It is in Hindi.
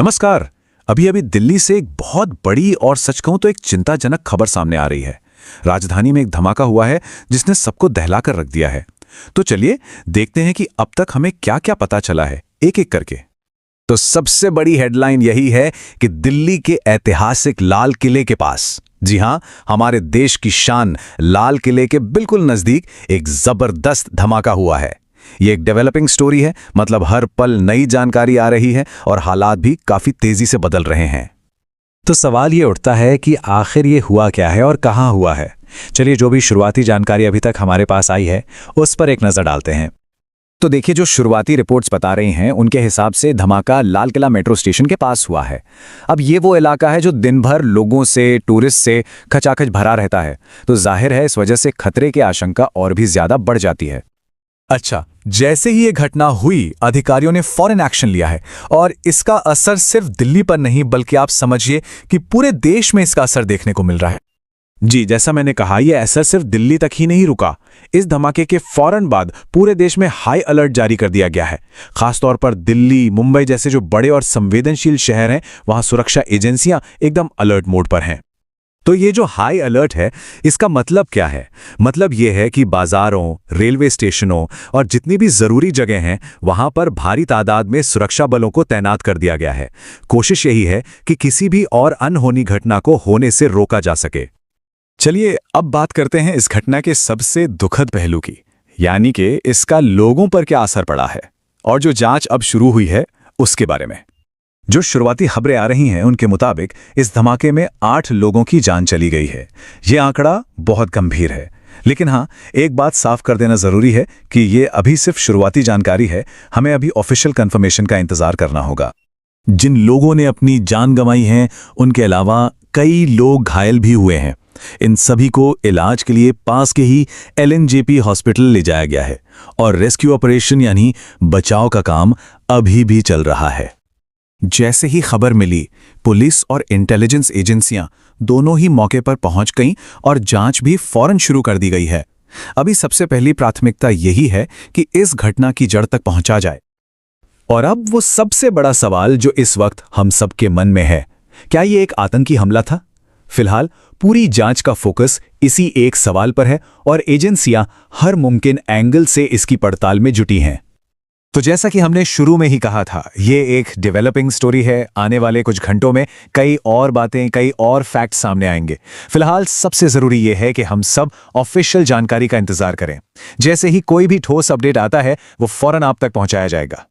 नमस्कार। अभी अभी दिल्ली से एक बहुत बड़ी और सच कहूं तो एक चिंताजनक खबर सामने आ रही है। राजधानी में एक धमाका हुआ है जिसने सबको दहला कर रख दिया है। तो चलिए देखते हैं कि अब तक हमें क्या क्या पता चला है, एक एक करके। तो सबसे बड़ी हेडलाइन यही है कि दिल्ली के ऐतिहासिक लाल किले के पास, जी हां, हमारे देश की शान लाल किले के बिल्कुल नजदीक एक जबरदस्त धमाका हुआ है। ये एक डेवलपिंग स्टोरी है, मतलब हर पल नई जानकारी आ रही है और हालात भी काफी तेजी से बदल रहे हैं। तो सवाल ये उठता है कि आखिर ये हुआ क्या है और कहाँ हुआ है। चलिए, जो भी शुरुआती जानकारी अभी तक हमारे पास आई है उस पर एक नजर डालते हैं। तो देखिए, जो शुरुआती रिपोर्ट्स बता रही हैं उनके हिसाब से धमाका लाल किला मेट्रो स्टेशन के पास हुआ है। अब ये वो इलाका है जो दिन भर लोगों से, टूरिस्ट से खचाखच भरा रहता है, तो जाहिर है इस वजह से खतरे की आशंका और भी ज्यादा बढ़ जाती है। अच्छा, जैसे ही ये घटना हुई अधिकारियों ने फौरन एक्शन लिया है और इसका असर सिर्फ दिल्ली पर नहीं बल्कि आप समझिए कि पूरे देश में इसका असर देखने को मिल रहा है। जी, जैसा मैंने कहा, यह असर सिर्फ दिल्ली तक ही नहीं रुका। इस धमाके के फौरन बाद पूरे देश में हाई अलर्ट जारी कर दिया गया है। खासतौर पर दिल्ली, मुंबई जैसे जो बड़े और संवेदनशील शहर हैं, वहां सुरक्षा एजेंसियां एकदम अलर्ट मोड पर हैं। तो ये जो हाई अलर्ट है, इसका मतलब क्या है? मतलब ये है कि बाजारों, रेलवे स्टेशनों और जितनी भी जरूरी जगह हैं, वहां पर भारी तादाद में सुरक्षा बलों को तैनात कर दिया गया है। कोशिश यही है कि किसी भी और अनहोनी घटना को होने से रोका जा सके। चलिए अब बात करते हैं इस घटना के सबसे दुखद पहलू की, यानी कि इसका लोगों पर क्या असर पड़ा है और जो जांच अब शुरू हुई है उसके बारे में। जो शुरुआती खबरें आ रही हैं उनके मुताबिक इस धमाके में 8 लोगों की जान चली गई है। यह आंकड़ा बहुत गंभीर है, लेकिन हाँ, एक बात साफ कर देना जरूरी है कि ये अभी सिर्फ शुरुआती जानकारी है। हमें अभी ऑफिशियल कंफर्मेशन का इंतजार करना होगा। जिन लोगों ने अपनी जान गंवाई है उनके अलावा कई लोग घायल भी हुए हैं। इन सभी को इलाज के लिए पास के ही LNJP हॉस्पिटल ले जाया गया है और रेस्क्यू ऑपरेशन यानी बचाव का काम अभी भी चल रहा है। जैसे ही खबर मिली, पुलिस और इंटेलिजेंस एजेंसियां दोनों ही मौके पर पहुंच गईं और जांच भी फौरन शुरू कर दी गई है। अभी सबसे पहली प्राथमिकता यही है कि इस घटना की जड़ तक पहुंचा जाए। और अब वो सबसे बड़ा सवाल जो इस वक्त हम सबके मन में है, क्या ये एक आतंकी हमला था? फिलहाल पूरी जांच का फोकस इसी एक सवाल पर है और एजेंसियां हर मुमकिन एंगल से इसकी पड़ताल में जुटी हैं। तो जैसा कि हमने शुरू में ही कहा था, ये एक डेवलपिंग स्टोरी है। आने वाले कुछ घंटों में कई और बातें, कई और फैक्ट सामने आएंगे। फिलहाल सबसे जरूरी ये है कि हम सब ऑफिशियल जानकारी का इंतजार करें। जैसे ही कोई भी ठोस अपडेट आता है वो फौरन आप तक पहुंचाया जाएगा।